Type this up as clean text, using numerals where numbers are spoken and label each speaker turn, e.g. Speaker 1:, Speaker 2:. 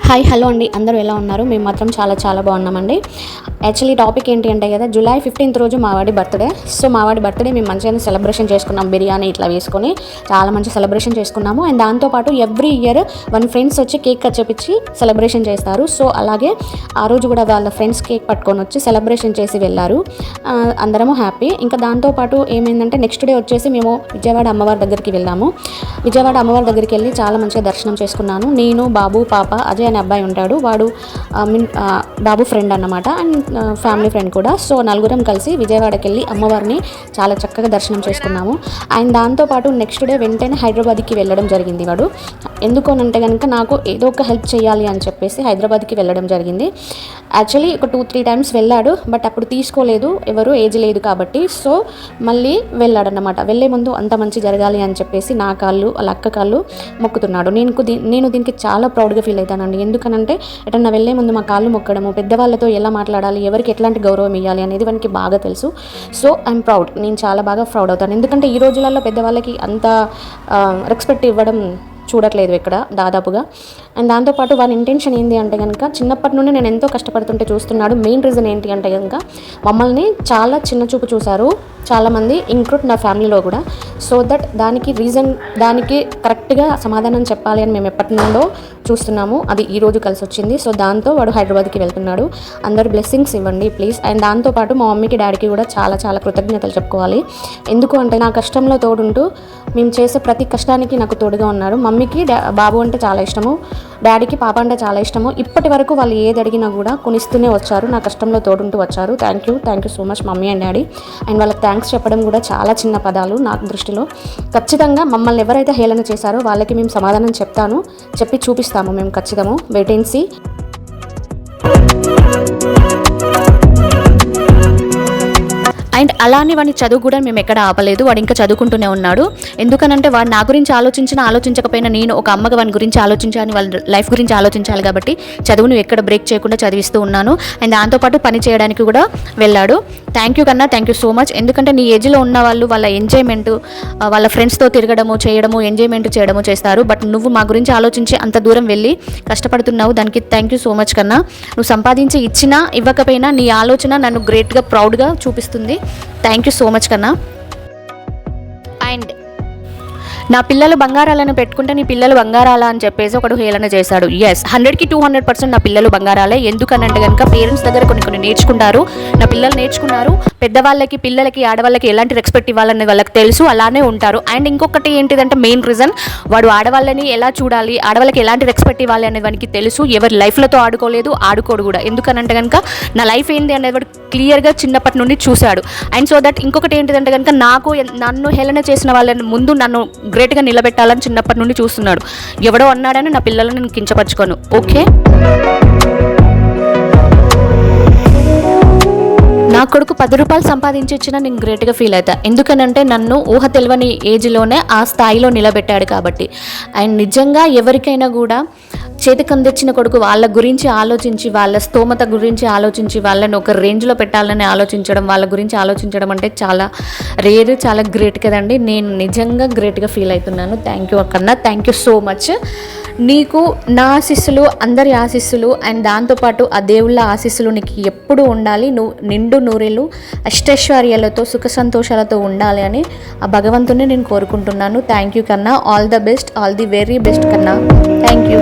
Speaker 1: Hi hello అండి, అందరూ ఎలా ఉన్నారు? మేము మాత్రం చాలా చాలా బాగున్నామండి. యాక్చువల్లీ టాపిక్ ఏంటి అంటే కదా, జూలై 15th రోజు మా వాడి బర్త్డే. సో మా వాడి బర్త్డే మేము మంచిగా సెలబ్రేషన్ చేసుకున్నాం. బిర్యానీ ఇట్లా వేసుకొని చాలా మంచి సెలబ్రేషన్ చేసుకున్నాము. అండ్ దాంతోపాటు ఎవ్రీ ఇయర్ వన్ ఫ్రెండ్స్ వచ్చి కేక్ కట్ చేపించి సెలబ్రేషన్ చేస్తారు. సో అలాగే ఆ రోజు కూడా వాళ్ళ ఫ్రెండ్స్ కేక్ పట్టుకొని వచ్చి సెలబ్రేషన్ చేసి వెళ్ళారు. అందరము హ్యాపీ. ఇంకా దాంతోపాటు ఏమైందంటే నెక్స్ట్ డే వచ్చేసి మేము విజయవాడ అమ్మవారి దగ్గరికి వెళ్ళాము. విజయవాడ అమ్మవారి దగ్గరికి వెళ్ళి చాలా మంచిగా దర్శనం చేసుకున్నాను. నేను, బాబు, పాప, అజయ్ అనే అబ్బాయి ఉంటాడు, వాడు బాబు ఫ్రెండ్ అన్నమాట, అండ్ ఫ్యామిలీ ఫ్రెండ్ కూడా. సో నలుగురం కలిసి విజయవాడకి వెళ్ళి అమ్మవారిని చాలా చక్కగా దర్శనం చేసుకున్నాము. అండ్ దాంతోపాటు నెక్స్ట్ డే వెంటనే హైదరాబాద్కి వెళ్ళడం జరిగింది. వాడు ఎందుకోనంటే కనుక నాకు ఏదో ఒక హెల్ప్ చేయాలి అని చెప్పేసి హైదరాబాద్కి వెళ్ళడం జరిగింది. యాక్చువల్లీ ఒక 2-3 times వెళ్ళాడు, బట్ అప్పుడు తీసుకోలేదు, ఎవరు ఏజ్ లేదు కాబట్టి. సో మళ్ళీ వెళ్ళాడన్నమాట. వెళ్ళే ముందు అంత మంచి జరగాలి అని చెప్పేసి నా కాళ్ళు వాళ్ళ అక్క కాళ్ళు మొక్కుతున్నాడు. నేను దీనికి చాలా ప్రౌడ్గా ఫీల్ అవుతానండి. ఎందుకనంటే ఎటన్నా వెళ్ళే ముందు మా కాళ్ళు మొక్కడము, పెద్దవాళ్ళతో ఎలా మాట్లాడాలి, ఎవరికి ఎట్లాంటి గౌరవం ఇవ్వాలి అనేది వానికి బాగా తెలుసు. సో ఐఎమ్ ప్రౌడ్, నేను చాలా బాగా ప్రౌడ్ అవుతాను. ఎందుకంటే ఈ రోజులలో పెద్దవాళ్ళకి అంత రెస్పెక్ట్ ఇవ్వడం చూడట్లేదు ఇక్కడ దాదాపుగా. అండ్ దాంతోపాటు వాళ్ళ ఇంటెన్షన్ ఏంటి అంటే కనుక, చిన్నప్పటి నుండి నేను ఎంతో కష్టపడుతుంటే చూస్తున్నాడు. మెయిన్ రీజన్ ఏంటి అంటే కనుక మమ్మల్ని చాలా చిన్న చూపు చూశారు చాలామంది, ఇంక్లూడ్ నా ఫ్యామిలీలో కూడా. సో దట్ దానికి కరెక్ట్గా సమాధానం చెప్పాలి అని మేము ఎప్పటి నుండో చూస్తున్నాము. అది ఈరోజు కలిసి వచ్చింది. సో దాంతో వాడు హైదరాబాద్కి వెళ్తున్నాడు. అందరు బ్లెస్సింగ్స్ ఇవ్వండి ప్లీజ్. అండ్ దాంతోపాటు మా మమ్మీకి డాడీకి కూడా చాలా చాలా కృతజ్ఞతలు చెప్పుకోవాలి. ఎందుకు అంటే నా కష్టంలో తోడుంటూ మేము చేసే ప్రతి కష్టానికి నాకు తోడుగా ఉన్నారు. మమ్మీకి బాబు అంటే చాలా ఇష్టము, డాడీకి పాప అంటే చాలా ఇష్టము. ఇప్పటి వరకు వాళ్ళు ఏది అడిగినా కూడా కొనిస్తూనే వచ్చారు, నా కష్టంలో తోడుంటూ వచ్చారు. Thank you so much mummy and daddy. And వాళ్ళకి థ్యాంక్స్ చెప్పడం కూడా చాలా చిన్న పదాలు నా దృష్టిలో. ఖచ్చితంగా మమ్మల్ని ఎవరైతే హేళన చేశారో వాళ్ళకి మేము సమాధానం చెప్పి చూపిస్తాము మేము. ఖచ్చితంగా వెయిట్ అండ్ సీ. అండ్ అలానే వాడిని చదువు కూడా మేము ఎక్కడ ఆపలేదు. వాడు ఇంకా చదువుకుంటూనే ఉన్నాడు. ఎందుకనంటే వాడు నా గురించి ఆలోచించకపోయినా నేను ఒక అమ్మగా వాని గురించి ఆలోచించాలి, వాళ్ళ లైఫ్ గురించి ఆలోచించాలి కాబట్టి చదువును ఎక్కడ బ్రేక్ చేయకుండా చదివిస్తూ ఉన్నాను. అండ్ దాంతోపాటు పని చేయడానికి కూడా వెళ్ళాడు. థ్యాంక్ యూ కన్నా, థ్యాంక్ యూ సో మచ్. ఎందుకంటే నీ ఏజ్లో ఉన్న వాళ్ళు వాళ్ళ ఎంజాయ్మెంట్, వాళ్ళ ఫ్రెండ్స్తో తిరగడము చేయడము, ఎంజాయ్మెంట్ చేయడము చేస్తారు. బట్ నువ్వు మా గురించి ఆలోచించి అంత దూరం వెళ్ళి కష్టపడుతున్నావు, దానికి థ్యాంక్ యూ సో మచ్ కన్నా. నువ్వు సంపాదించి ఇచ్చినా ఇవ్వకపోయినా నీ ఆలోచన నన్ను గ్రేట్గా ప్రౌడ్గా చూపిస్తుంది. థ్యాంక్ యూ సో మచ్ కన్నా. అండ్ నా పిల్లలు బంగారాలను పెట్టుకుంటే నీ పిల్లలు బంగారాలా అని చెప్పేసి ఒకడు హేళన చేశాడు. ఎస్, 100కి 200% నా పిల్లలు బంగారాలే. ఎందుకనంటే కనుక పేరెంట్స్ దగ్గర కొన్ని నేర్చుకుంటారు, నా పిల్లలు నేర్చుకున్నారు. పెద్దవాళ్ళకి, పిల్లలకి, ఆడవాళ్ళకి ఎలాంటి రెస్పెక్ట్ ఇవ్వాలని వాళ్ళకి తెలుసు, అలానే ఉంటారు. అండ్ ఇంకొకటి ఏంటిదంటే మెయిన్ రీజన్, వాడు ఆడవాళ్ళని ఎలా చూడాలి, ఆడవాళ్ళకి ఎలాంటి రెస్పెక్ట్ ఇవ్వాలి అనేది వానికి తెలుసు. ఎవరి లైఫ్లతో ఆడుకోడు కూడా. ఎందుకనంటే కనుక నా లైఫ్ ఏంటి అనేది వాడు క్లియర్గా చిన్నప్పటి నుండి చూశాడు. అండ్ సో దట్ ఇంకొకటి ఏంటిదంటే కనుక నన్ను హేళన చేసిన వాళ్ళని ముందు నన్ను గ్రేట్గా నిలబెట్టాలని చిన్నప్పటి నుండి చూస్తున్నాడు. ఎవడో అన్నాడని నా పిల్లలను నేను కించపరచుకోను. ఓకే, నా కొడుకు 10 రూపాయలు సంపాదించి ఇచ్చినా నేను గ్రేట్గా ఫీల్ అవుతా. ఎందుకనంటే నన్ను ఊహ తెలియని ఏజ్లోనే ఆ స్థాయిలో నిలబెట్టాడు కాబట్టి. అండ్ నిజంగా ఎవరికైనా కూడా చేతికి అందించిన కొడుకు వాళ్ళ గురించి ఆలోచించి, వాళ్ళ స్తోమత గురించి ఆలోచించి, వాళ్ళని ఒక రేంజ్లో పెట్టాలని ఆలోచించడం, వాళ్ళ గురించి ఆలోచించడం అంటే చాలా రేర్, చాలా గ్రేట్ కదండి. నేను నిజంగా గ్రేట్గా ఫీల్ అవుతున్నాను. థ్యాంక్ యూ అక్కన్నా, థ్యాంక్ యూ సో మచ్. నీకు నా ఆశీస్సులు, అందరి ఆశీస్సులు, అండ్ దాంతోపాటు ఆ దేవుళ్ళ ఆశీస్సులు నీకు ఎప్పుడూ ఉండాలి. నువ్వు నిండు నూరేళ్ళు అష్టైశ్వర్యాలతో సుఖ సంతోషాలతో ఉండాలి అని ఆ భగవంతుని నేను కోరుకుంటున్నాను. థ్యాంక్ యూ కన్నా. All the best, all the very best కన్నా. Thank you.